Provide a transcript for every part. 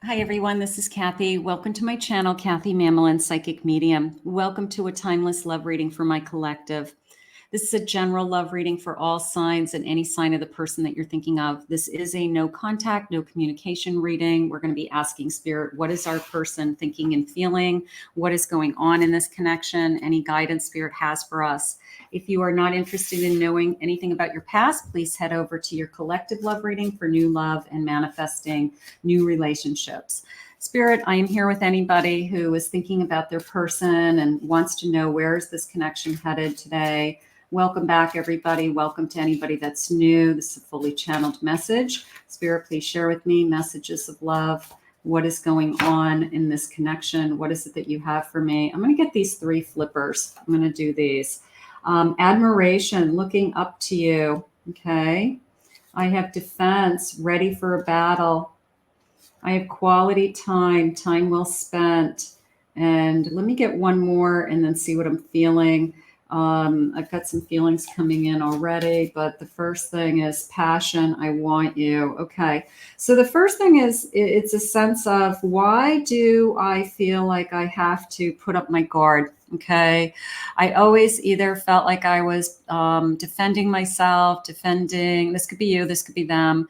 Hi everyone, this is Kathy. Welcome to my channel, Kathy Mamelin, Psychic Medium. Welcome to a timeless love reading for my collective. This is a general love reading for all signs and any sign of the person that you're thinking of. This is a no contact, no communication reading. We're going to be asking Spirit, what is our person thinking and feeling? What is going on in this connection? Any guidance Spirit has for us? If you are not interested in knowing anything about your past, please head over to your collective love reading for new love and manifesting new relationships. Spirit, I am here with anybody who is thinking about their person and wants to know where is this connection headed today. Welcome back, everybody. Welcome to anybody that's new. This is a fully channeled message. Spirit, please share with me messages of love. What is going on in this connection? What is it that you have for me? I'm going to get these three flippers. I'm going to do these. Admiration, looking up to you. Okay. I have defense, ready for a battle. I have quality time, time well spent. And let me get one more and then see what I'm feeling. I've got some feelings coming in already, but the first thing is passion. I want you. Okay. So the first thing is it's a sense of, why do I feel like I have to put up my guard? Okay. I always either felt like I was defending myself, this could be you, this could be them,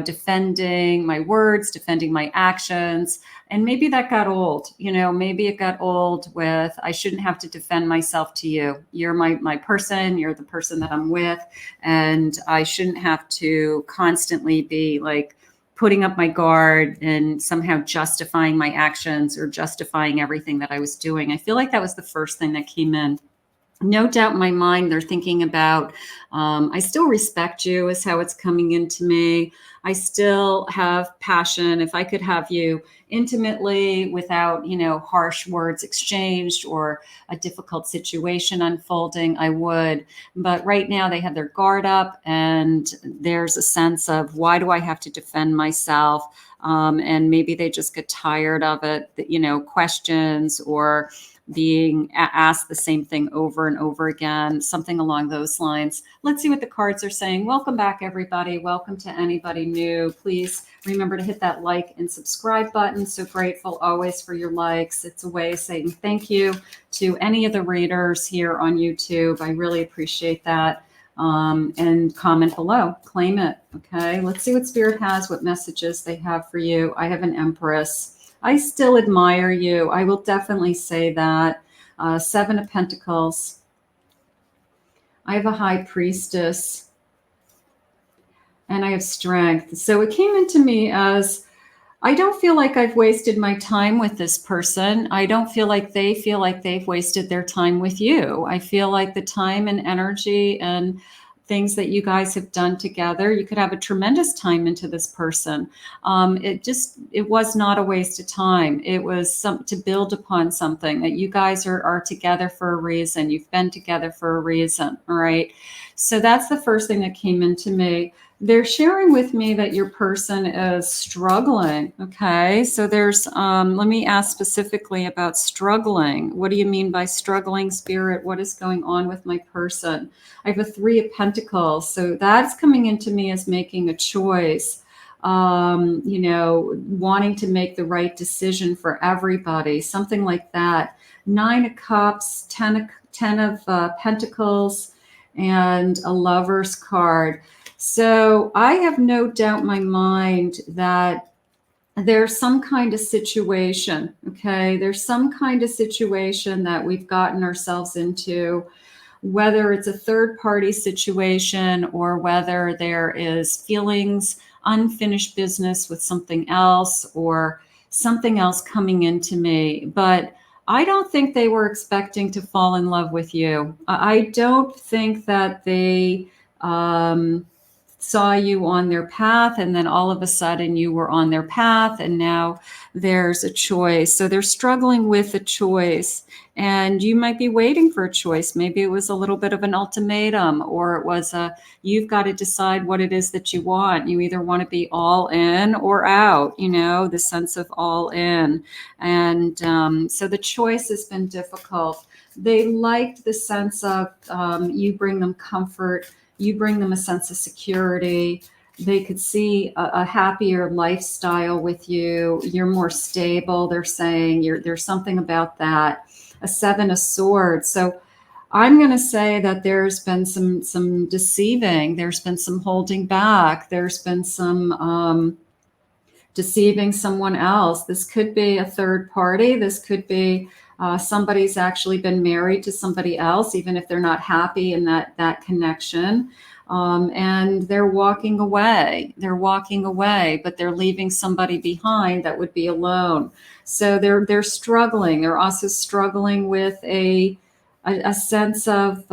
defending my words, defending my actions. And maybe that got old, maybe it got old with, I shouldn't have to defend myself to you. You're my person. You're the person that I'm with. And I shouldn't have to constantly be like putting up my guard and somehow justifying my actions or justifying everything that I was doing. I feel like that was the first thing that came in. No doubt in my mind, they're thinking about, I still respect you is how it's coming into me. I still have passion. If I could have you intimately without, harsh words exchanged or a difficult situation unfolding, I would. But right now they have their guard up and there's a sense of, why do I have to defend myself? And maybe they just get tired of it, questions or being asked the same thing over and over again, something along those lines. Let's see what the cards are saying. Welcome back, everybody. Welcome to anybody new. Please remember to hit that like and subscribe button. So grateful always for your likes. It's a way of saying thank you to any of the readers here on YouTube. I really appreciate that. And comment below, claim it. Okay, let's see what Spirit has, what messages they have for you. I have an Empress. I still admire you. I will definitely say that. Seven of Pentacles. I have a High Priestess. And I have Strength. So it came into me as, I don't feel like I've wasted my time with this person. I don't feel like they feel like they've wasted their time with you. I feel like the time and energy and things that you guys have done together, you could have a tremendous time into this person. It was not a waste of time. It was to build upon something, that you guys are together for a reason. You've been together for a reason. All right. So that's the first thing that came into me. They're sharing with me that your person is struggling. Okay. So there's, let me ask specifically about struggling. What do you mean by struggling, Spirit? What is going on with my person? I have a Three of Pentacles. So that's coming into me as making a choice, wanting to make the right decision for everybody, something like that. Nine of Cups, ten of Pentacles, and a Lover's card. So I have no doubt in my mind that there's some kind of situation, okay? There's some kind of situation that we've gotten ourselves into, whether it's a third-party situation or whether there is feelings, unfinished business with something else or something else coming into me. But I don't think they were expecting to fall in love with you. I don't think that they saw you on their path and then all of a sudden you were on their path and now there's a choice. So they're struggling with a choice and you might be waiting for a choice. Maybe it was a little bit of an ultimatum, or it was you've got to decide what it is that you want. You either want to be all in or out, the sense of all in. And so the choice has been difficult. They liked the sense of you bring them comfort. You bring them a sense of security. They could see a happier lifestyle with you. You're more stable. They're saying there's something about that. A Seven of Swords. So I'm going to say that there's been some deceiving. There's been some holding back. There's been some deceiving someone else. This could be a third party. This could be somebody's actually been married to somebody else, even if they're not happy in that connection. And they're walking away. They're walking away, but they're leaving somebody behind that would be alone. So they're struggling. They're also struggling with a sense of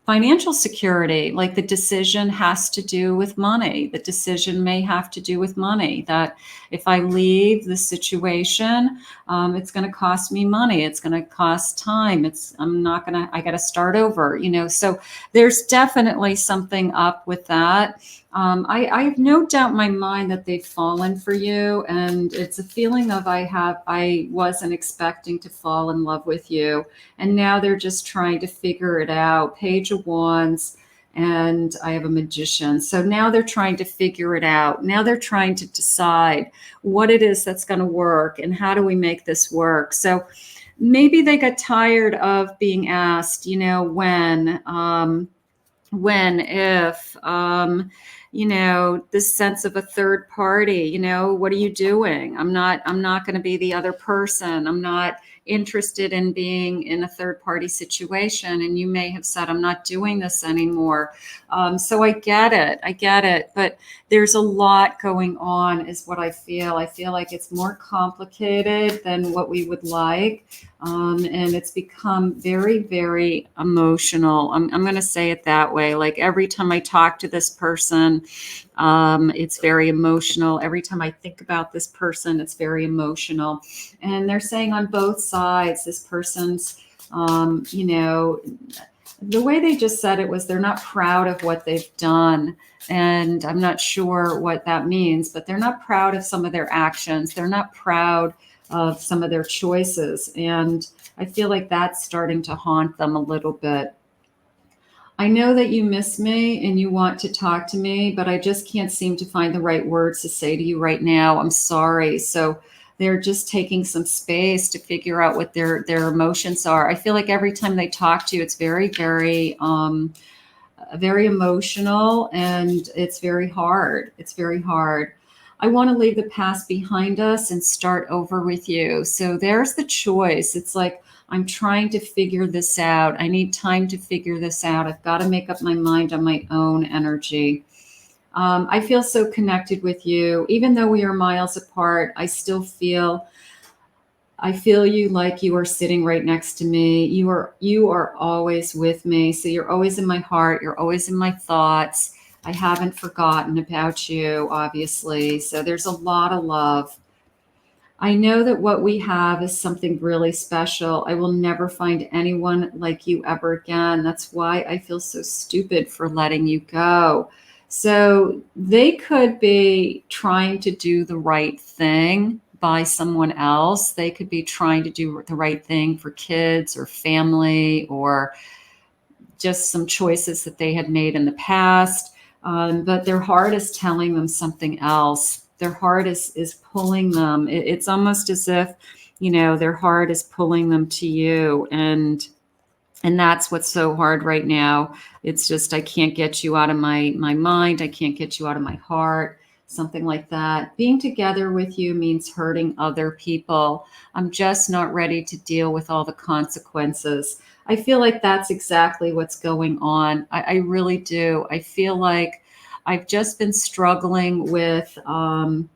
financial security. Like the decision has to do with money. The decision may have to do with money, that if I leave the situation, it's going to cost me money. It's going to cost time. I got to start over, so there's definitely something up with that. I have no doubt in my mind that they've fallen for you. And it's a feeling of I wasn't expecting to fall in love with you. And now they're just trying to figure it out. Page of Wands, and I have a Magician. So now they're trying to figure it out. Now they're trying to decide what it is that's going to work and how do we make this work. So maybe they got tired of being asked, if, this sense of a third party, what are you doing? I'm not going to be the other person. I'm not interested in being in a third party situation. And you may have said, I'm not doing this anymore. So I get it. But there's a lot going on is what I feel. I feel like it's more complicated than what we would like. And it's become very, very emotional. I'm going to say it that way. Like every time I talk to this person, it's very emotional. Every time I think about this person, it's very emotional. And they're saying on both sides, this person's, the way they just said it was they're not proud of what they've done. And I'm not sure what that means, but they're not proud of some of their actions. They're not proud of some of their choices. And I feel like that's starting to haunt them a little bit. I know that you miss me and you want to talk to me, but I just can't seem to find the right words to say to you right now. I'm sorry. So they're just taking some space to figure out what their emotions are. I feel like every time they talk to you, it's very, very, very emotional, and it's very hard. It's very hard. I want to leave the past behind us and start over with you. So there's the choice. It's like, I'm trying to figure this out. I need time to figure this out. I've got to make up my mind on my own energy. I feel so connected with you. Even though we are miles apart, I feel you like you are sitting right next to me. You are always with me. So you're always in my heart. You're always in my thoughts. I haven't forgotten about you, obviously. So there's a lot of love. I know that what we have is something really special. I will never find anyone like you ever again. That's why I feel so stupid for letting you go. So they could be trying to do the right thing by someone else. They could be trying to do the right thing for kids or family, or just some choices that they had made in the past. But their heart is telling them something else. Their heart is pulling them. It's almost as if, their heart is pulling them to you. And that's what's so hard right now. It's just, I can't get you out of my mind. I can't get you out of my heart. Something like that. Being together with you means hurting other people. I'm just not ready to deal with all the consequences. I feel like that's exactly what's going on. I really do. I feel like I've just been struggling with, I'm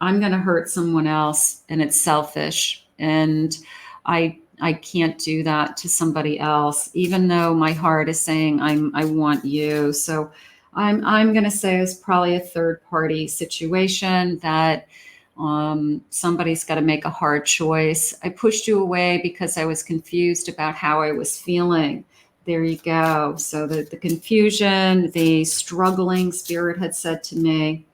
going to hurt someone else, and it's selfish. And I can't do that to somebody else, even though my heart is saying I want you. So I'm going to say it's probably a third party situation that somebody's got to make a hard choice. I pushed you away because I was confused about how I was feeling. There you go. So the confusion, the struggling spirit had said to me,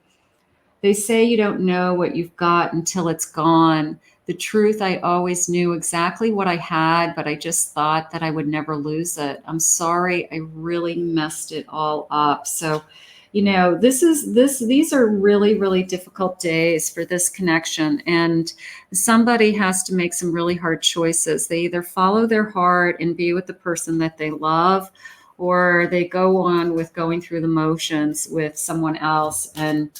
they say you don't know what you've got until it's gone. The truth, I always knew exactly what I had, but I just thought that I would never lose it. I'm sorry, I really messed it all up. So, you know, these are really, really difficult days for this connection. And somebody has to make some really hard choices. They either follow their heart and be with the person that they love, or they go on with going through the motions with someone else and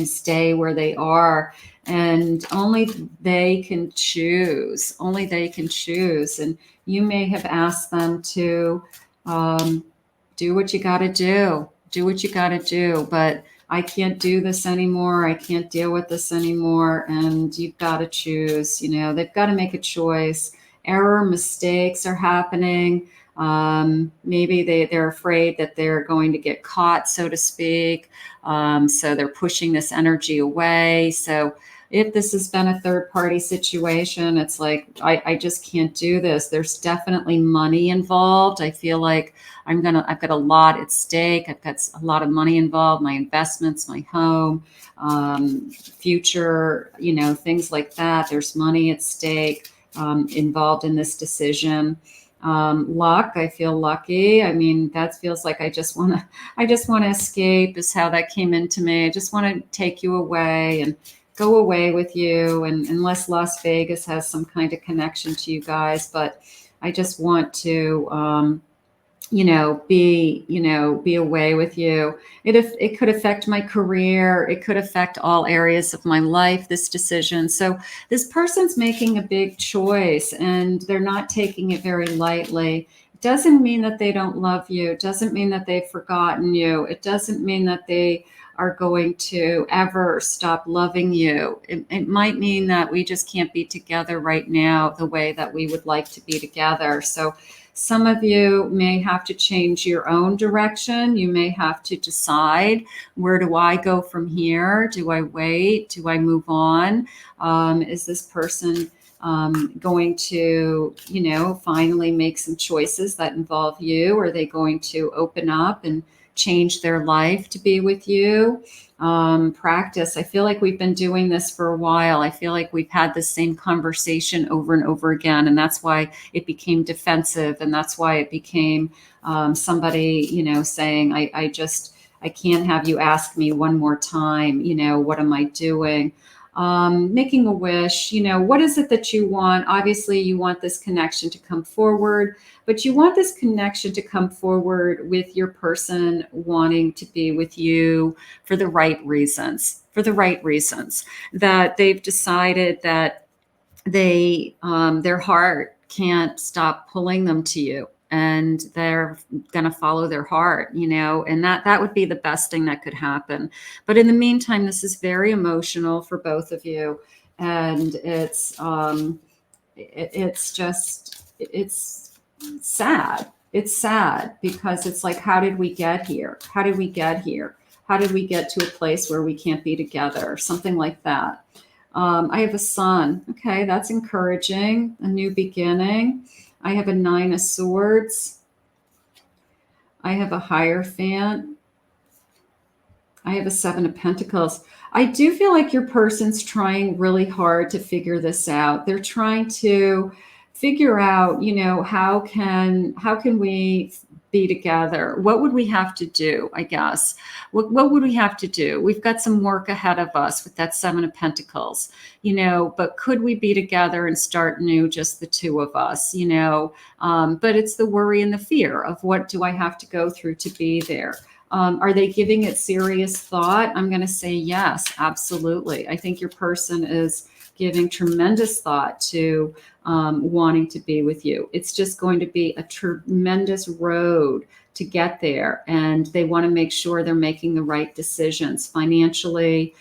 stay where they are. And only they can choose. Only they can choose. And you may have asked them to do what you got to do. Do what you got to do. But I can't do this anymore. I can't deal with this anymore. And you've got to choose. You know, they've got to make a choice. Error, mistakes are happening. Maybe they're afraid that they're going to get caught, so to speak. So they're pushing this energy away. So if this has been a third party situation, it's like, I just can't do this. There's definitely money involved. I feel like I've got a lot at stake. I've got a lot of money involved, my investments, my home, future, you know, things like that. There's money at stake, involved in this decision. Luck, I feel lucky. I mean, that feels like I just want to escape is how that came into me. I just want to take you away and go away with you. And unless Las Vegas has some kind of connection to you guys, but I just want to, be away with you. It could affect my career. It could affect all areas of my life, this decision. So this person's making a big choice and they're not taking it very lightly. It doesn't mean that they don't love you. It doesn't mean that they've forgotten you. It doesn't mean that they are going to ever stop loving you. It might mean that we just can't be together right now the way that we would like to be together. So some of you may have to change your own direction. You may have to decide, where do I go from here? Do I wait? Do I move on? Is this person going to, finally make some choices that involve you? Are they going to open up and change their life to be with you? Practice. I feel like we've been doing this for a while. I feel like we've had the same conversation over and over again. And that's why it became defensive. And that's why it became somebody, saying, I can't have you ask me one more time, what am I doing? Making a wish, what is it that you want? Obviously, you want this connection to come forward, but you want this connection to come forward with your person wanting to be with you for the right reasons, that they've decided that their heart can't stop pulling them to you. And they're going to follow their heart, and that would be the best thing that could happen. But in the meantime, this is very emotional for both of you. And it's sad. It's sad because it's like, how did we get here? How did we get here? How did we get to a place where we can't be together? Something like that. I have a son. Okay, that's encouraging. A new beginning. I have a 9 of Swords. I have a Hierophant. I have a 7 of Pentacles. I do feel like your person's trying really hard to figure this out. They're trying to figure out, how can we be together? What would we have to do, I guess? What would we have to do? We've got some work ahead of us with that 7 of Pentacles, but could we be together and start new, just the two of us, but it's the worry and the fear of, what do I have to go through to be there? Are they giving it serious thought? I'm going to say yes, absolutely. I think your person is giving tremendous thought to wanting to be with you. It's just going to be a tremendous road to get there. And they want to make sure they're making the right decisions financially,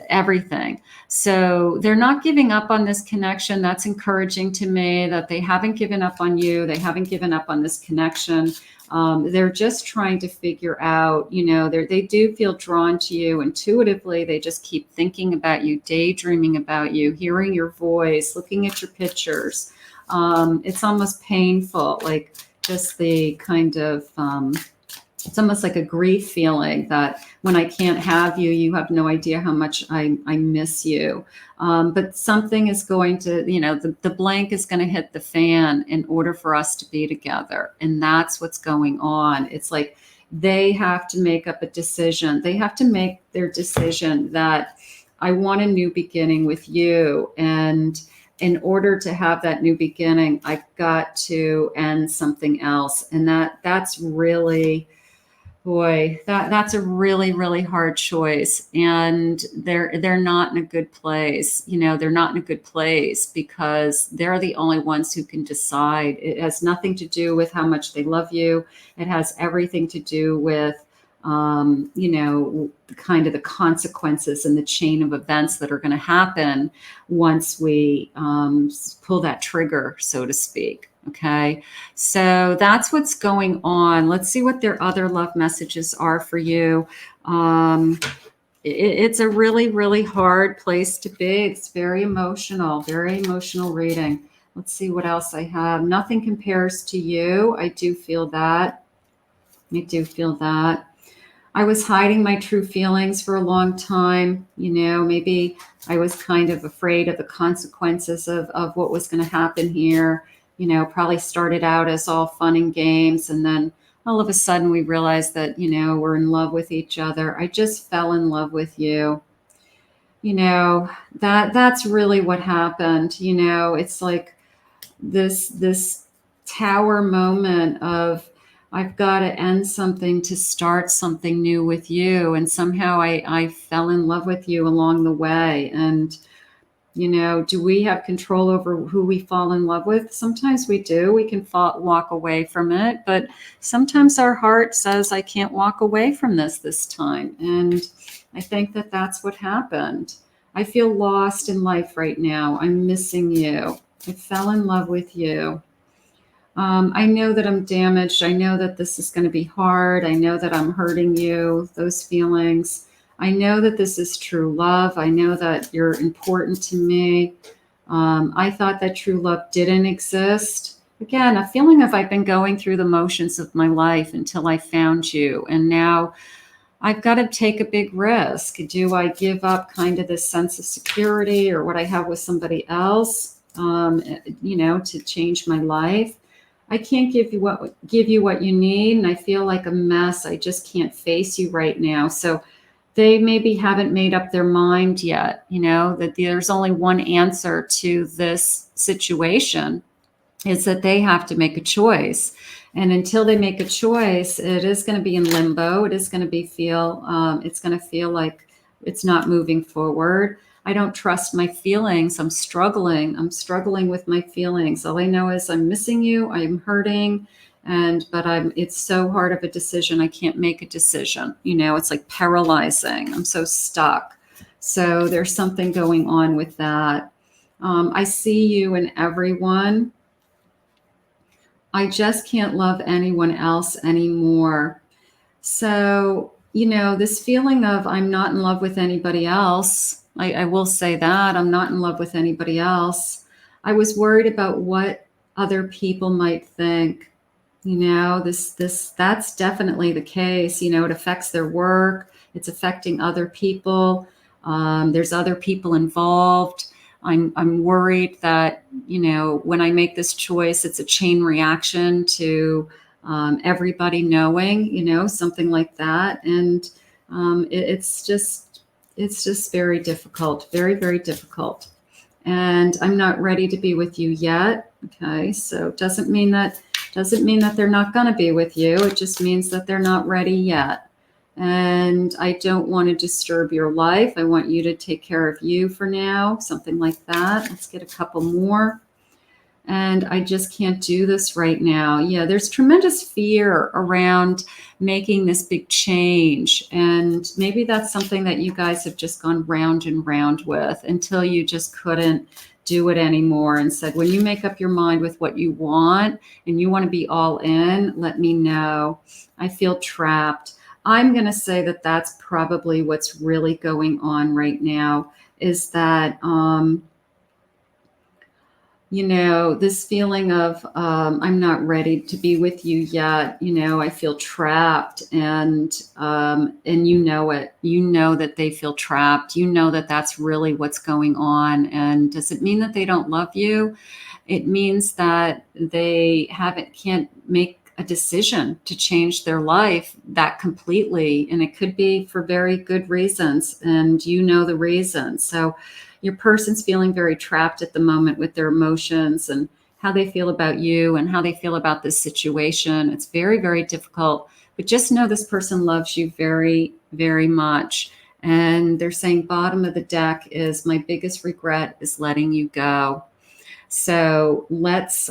everything. So they're not giving up on this connection. That's encouraging to me, that they haven't given up on you. They haven't given up on this connection. They're just trying to figure out, they do feel drawn to you intuitively. They just keep thinking about you, daydreaming about you, hearing your voice, looking at your pictures. It's almost painful, like just the kind of it's almost like a grief feeling that when I can't have you, you have no idea how much I miss you. But something is going to, the blank is going to hit the fan in order for us to be together. And that's what's going on. It's like they have to make up a decision. They have to make their decision that I want a new beginning with you. And in order to have that new beginning, I've got to end something else. And that's really, boy, that's a really, really hard choice. And they're not in a good place. They're not in a good place because they're the only ones who can decide. It has nothing to do with how much they love you. It has everything to do with, kind of the consequences and the chain of events that are going to happen once we pull that trigger, so to speak. Okay, so that's what's going on. Let's see what their other love messages are for you. It's a really, really hard place to be. It's very emotional reading. Let's see what else I have. Nothing compares to you. I do feel that. I was hiding my true feelings for a long time. Maybe I was kind of afraid of the consequences of what was going to happen here. Probably started out as all fun and games. And then all of a sudden we realized that, we're in love with each other. I just fell in love with you. That's really what happened. It's like this tower moment of, I've got to end something to start something new with you. And somehow I fell in love with you along the way. And, do we have control over who we fall in love with? Sometimes we do. We can walk away from it. But sometimes our heart says, I can't walk away from this time. And I think that that's what happened. I feel lost in life right now. I'm missing you. I fell in love with you. I know that I'm damaged. I know that this is going to be hard. I know that I'm hurting you, those feelings. I know that this is true love. I know that you're important to me. I thought that true love didn't exist. Again, a feeling of I've been going through the motions of my life until I found you. And now I've got to take a big risk. Do I give up kind of this sense of security or what I have with somebody else, to change my life? I can't give you what you need. And I feel like a mess. I just can't face you right now. So they maybe haven't made up their mind yet, that there's only one answer to this situation, is that they have to make a choice. And until they make a choice, it is going to be in limbo. It is going to it's going to feel like it's not moving forward. I don't trust my feelings. I'm struggling with my feelings. All I know is I'm missing you. I'm hurting. But it's so hard of a decision. I can't make a decision. It's like paralyzing. I'm so stuck. So there's something going on with that. I see you in everyone. I just can't love anyone else anymore. So, this feeling of I'm not in love with anybody else. I will say that I'm not in love with anybody else. I was worried about what other people might think. That's definitely the case. It affects their work. It's affecting other people. There's other people involved. I'm worried that, when I make this choice, it's a chain reaction to everybody knowing, something like that. And it's just very difficult, very, very difficult. And I'm not ready to be with you yet. Okay. So it doesn't mean that they're not going to be with you. It just means that they're not ready yet. And I don't want to disturb your life. I want you to take care of you for now. Something like that. Let's get a couple more. And I just can't do this right now. Yeah, there's tremendous fear around making this big change. And maybe that's something that you guys have just gone round and round with until you just couldn't do it anymore and said, when you make up your mind with what you want and you want to be all in, let me know. I feel trapped. I'm going to say that that's probably what's really going on right now, is that you know, this feeling of I'm not ready to be with you yet. You know, I feel trapped, and you know it. You know that they feel trapped. You know that that's really what's going on. And does it mean that they don't love you? It means that they can't make a decision to change their life that completely, and it could be for very good reasons, and you know the reasons. So your person's feeling very trapped at the moment with their emotions and how they feel about you and how they feel about this situation. It's very, very difficult, but just know this person loves you very, very much. And they're saying bottom of the deck is my biggest regret is letting you go. So let's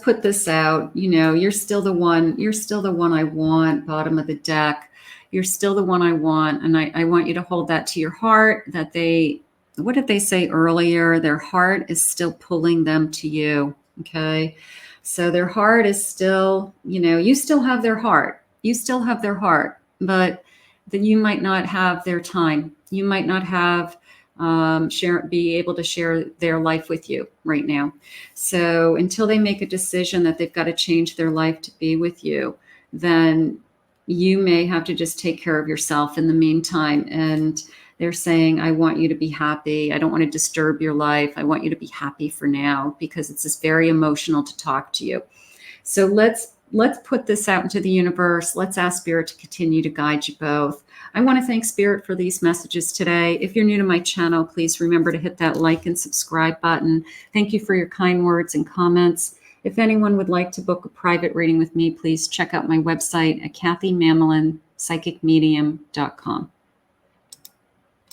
put this out. You know, you're still the one I want, bottom of the deck. You're still the one I want. And I want you to hold that to your heart, that what did they say earlier? Their heart is still pulling them to you. Okay. So their heart is still, you know, you still have their heart. You still have their heart, but then you might not have their time. You might not have be able to share their life with you right now. So until they make a decision that they've got to change their life to be with you, then you may have to just take care of yourself in the meantime. And they're saying, I want you to be happy. I don't want to disturb your life. I want you to be happy for now, because it's just very emotional to talk to you. So let's put this out into the universe. Let's ask Spirit to continue to guide you both. I want to thank Spirit for these messages today. If you're new to my channel, please remember to hit that like and subscribe button. Thank you for your kind words and comments. If anyone would like to book a private reading with me, please check out my website at kathymamolinspsychicmedium.com.